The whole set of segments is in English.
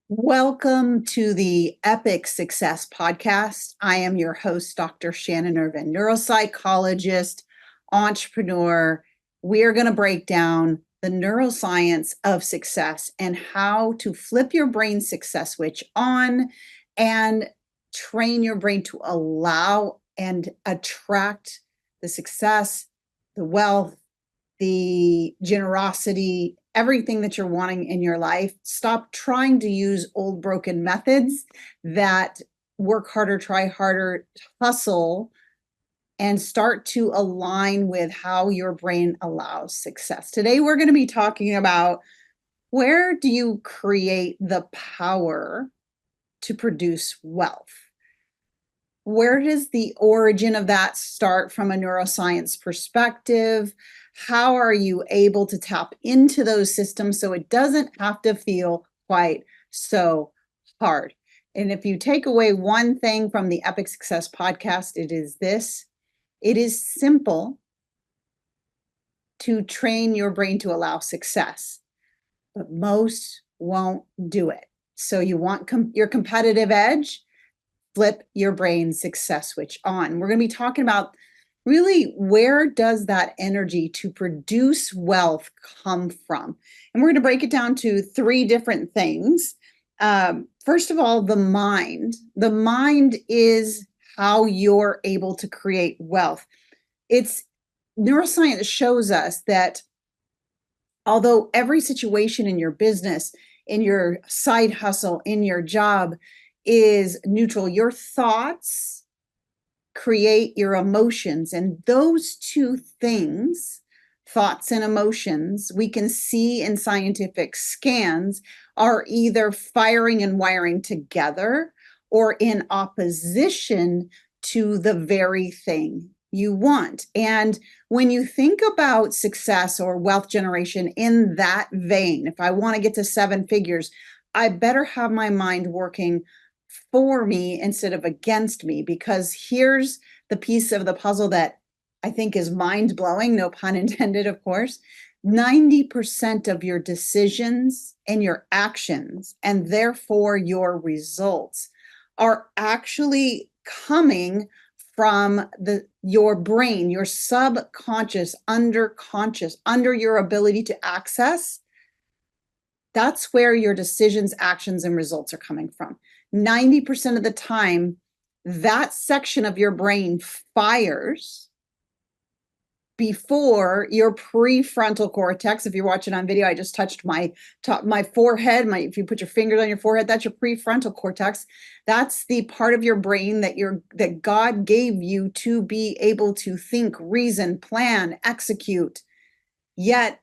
Welcome to the Epic Success Podcast. I am your host, Dr. Shannon Irvin, neuropsychologist, entrepreneur. We are going to break down the neuroscience of success and how to flip your brain success switch on and train your brain to allow and attract the success, the wealth, the generosity, everything that you're wanting in your life. Stop trying to use old broken methods that work harder, try harder, hustle, and start to align with how your brain allows success. Today, we're going to be talking about where do you create the power to produce wealth? Where does the origin of that start from a neuroscience perspective? How are you able to tap into those systems so it doesn't have to feel quite so hard? And if you take away one thing from the Epic Success Podcast, it is this: it is simple to train your brain to allow success, but most won't do it. So you want your competitive edge? Flip your brain success switch on. We're going to be talking about really where does that energy to produce wealth come from? And we're going to break it down to three different things. First of all, the mind. The mind is how you're able to create wealth. Neuroscience shows us that although every situation in your business, in your side hustle, in your job is neutral, your thoughts create your emotions. And those two things, thoughts and emotions, we can see in scientific scans, are either firing and wiring together or in opposition to the very thing you want. And when you think about success or wealth generation in that vein, if I want to get to seven figures, I better have my mind working for me instead of against me, because here's the piece of the puzzle that I think is mind-blowing, no pun intended, of course. 90% of your decisions and your actions, and therefore your results, are actually coming from your brain, your subconscious, underconscious, under your ability to access. That's where your decisions, actions, and results are coming from. 90% of the time, that section of your brain fires before your prefrontal cortex. If you're watching on video, I just touched my forehead. If you put your fingers on your forehead, that's your prefrontal cortex. That's the part of your brain that God gave you to be able to think, reason, plan, execute. Yet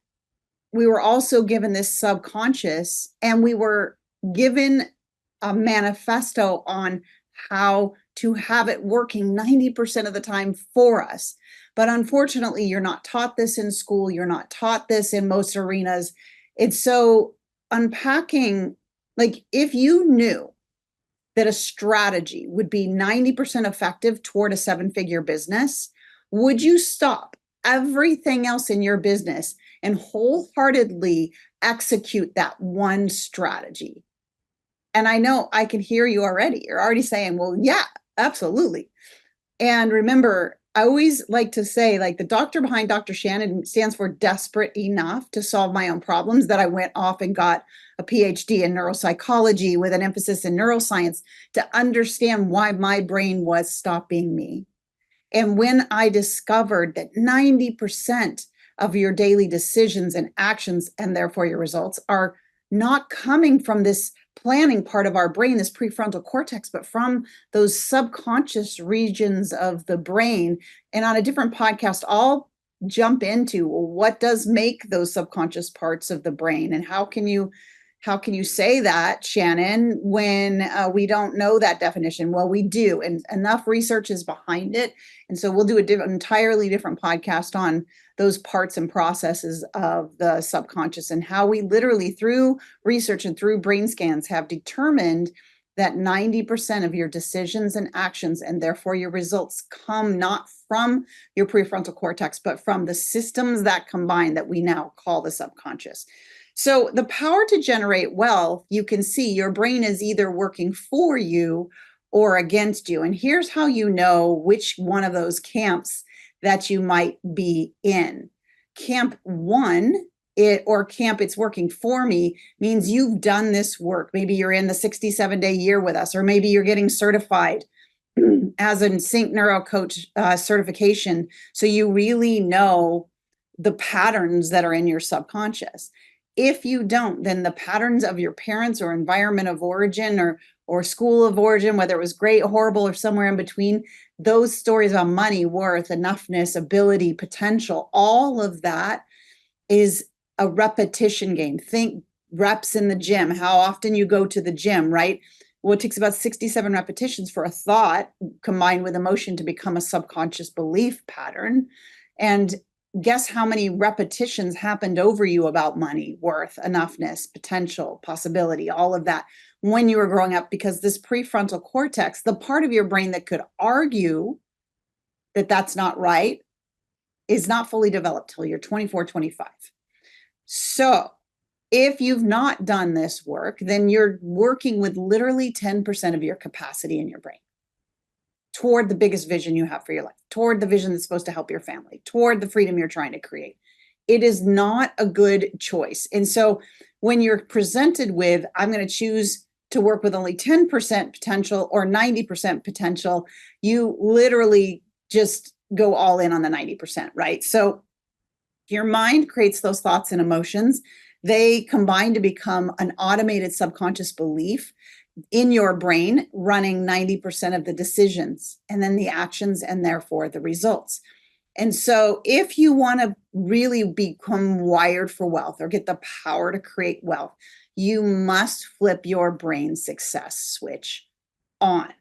we were also given this subconscious, and we were given a manifesto on how to have it working 90% of the time for us. But unfortunately, you're not taught this in school. You're not taught this in most arenas. It's so unpacking. Like, if you knew that a strategy would be 90% effective toward a seven-figure business, would you stop everything else in your business and wholeheartedly execute that one strategy? And I know I can hear you already. You're already saying, well, yeah, absolutely. And remember, I always like to say, like, the doctor behind Dr. Shannon stands for desperate enough to solve my own problems, that I went off and got a PhD in neuropsychology with an emphasis in neuroscience to understand why my brain was stopping me. And when I discovered that 90% of your daily decisions and actions, and therefore your results, are not coming from this planning part of our brain, this prefrontal cortex, but from those subconscious regions of the brain. And on a different podcast, I'll jump into, well, what does make those subconscious parts of the brain, and how can you say that, Shannon, when we don't know that definition? Well, we do, and enough research is behind it. And so we'll do an entirely different podcast on those parts and processes of the subconscious, and how we literally, through research and through brain scans, have determined that 90% of your decisions and actions, and therefore your results, come not from your prefrontal cortex, but from the systems that combine, that we now call the subconscious. So the power to generate wealth, you can see your brain is either working for you or against you. And here's how you know which one of those camps that you might be in. Camp one, camp it's working for me, means you've done this work. Maybe you're in the 67-day year with us, or maybe you're getting certified as a Sync Neuro Coach certification. So you really know the patterns that are in your subconscious. If you don't, then the patterns of your parents or environment of origin or school of origin, whether it was great, horrible, or somewhere in between, those stories about money, worth, enoughness, ability, potential, all of that is a repetition game. Think reps in the gym, how often you go to the gym, right? Well, it takes about 67 repetitions for a thought combined with emotion to become a subconscious belief pattern. And guess how many repetitions happened over you about money, worth, enoughness, potential, possibility, all of that when you were growing up, because this prefrontal cortex, the part of your brain that could argue that that's not right, is not fully developed till you're 24, 25. So if you've not done this work, then you're working with literally 10% of your capacity in your brain toward the biggest vision you have for your life, toward the vision that's supposed to help your family, toward the freedom you're trying to create. It is not a good choice. And so when you're presented with, I'm going to choose to work with only 10% potential or 90% potential, you literally just go all in on the 90%, right? So your mind creates those thoughts and emotions. They combine to become an automated subconscious belief in your brain, running 90% of the decisions and then the actions and therefore the results. And so if you want to really become wired for wealth or get the power to create wealth, you must flip your brain success switch on.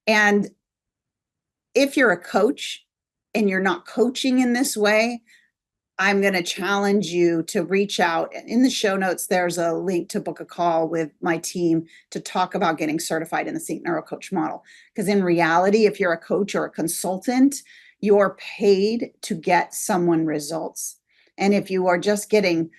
And if you're a coach and you're not coaching in this way, I'm going to challenge you to reach out. In the show notes, there's a link to book a call with my team to talk about getting certified in the Sync Neuro Coach model. Because in reality, if you're a coach or a consultant, you're paid to get someone results. And if you are just getting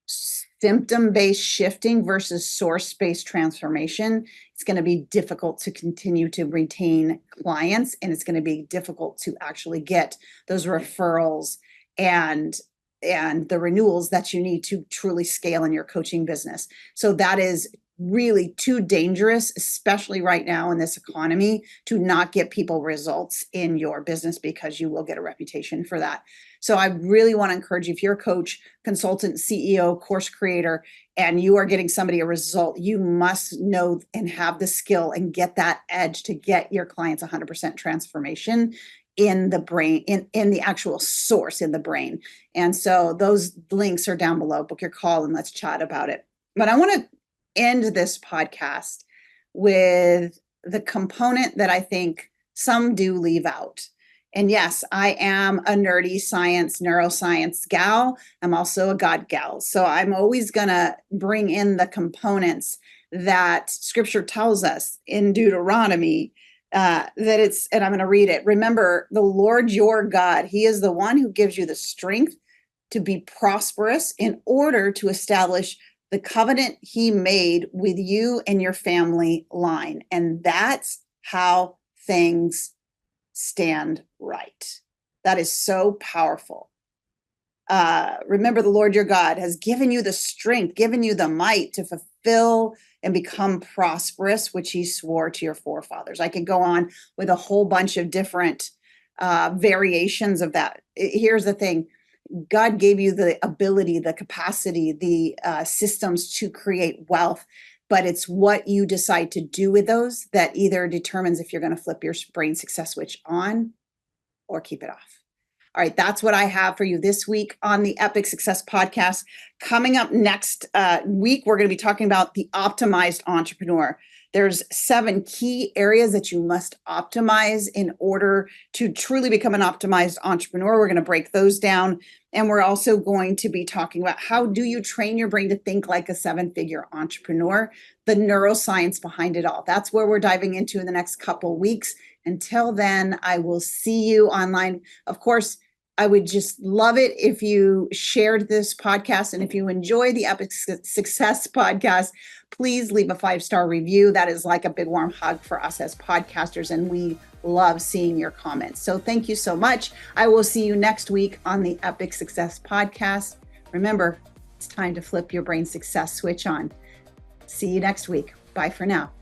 symptom-based shifting versus source-based transformation, it's going to be difficult to continue to retain clients, and it's going to be difficult to actually get those referrals and the renewals that you need to truly scale in your coaching business. So that is really too dangerous, especially right now in this economy, to not get people results in your business, because you will get a reputation for that. So I really want to encourage you, if you're a coach, consultant, CEO, course creator, and you are getting somebody a result, you must know and have the skill and get that edge to get your clients 100% transformation in the brain, in the actual source in the brain. And so those links are down below. Book your call and let's chat about it. But I want to end this podcast with the component that I think some do leave out. And yes, I am a nerdy science, neuroscience gal. I'm also a God gal. So I'm always going to bring in the components that scripture tells us in Deuteronomy, that it's, and I'm going to read it. Remember, the Lord your God, he is the one who gives you the strength to be prosperous in order to establish the covenant he made with you and your family line. And that's how things stand right. That is so powerful. Remember, the Lord your God has given you the strength, given you the might to fulfill and become prosperous, which he swore to your forefathers. I could go on with a whole bunch of different variations of that. Here's the thing. God gave you the ability, the capacity, the systems to create wealth, but it's what you decide to do with those that either determines if you're going to flip your brain success switch on or keep it off. All right, that's what I have for you this week on the Epic Success Podcast. Coming up next week, we're going to be talking about the optimized entrepreneur. There's 7 key areas that you must optimize in order to truly become an optimized entrepreneur. We're going to break those down. And we're also going to be talking about how do you train your brain to think like a 7-figure entrepreneur, the neuroscience behind it all. That's where we're diving into in the next couple weeks. Until then, I will see you online. Of course, I would just love it if you shared this podcast. And if you enjoy the Epic Success podcast, please leave a 5-star review. That is like a big warm hug for us as podcasters. And we love seeing your comments. So thank you so much. I will see you next week on the Epic Success podcast. Remember, it's time to flip your brain success switch on. See you next week. Bye for now.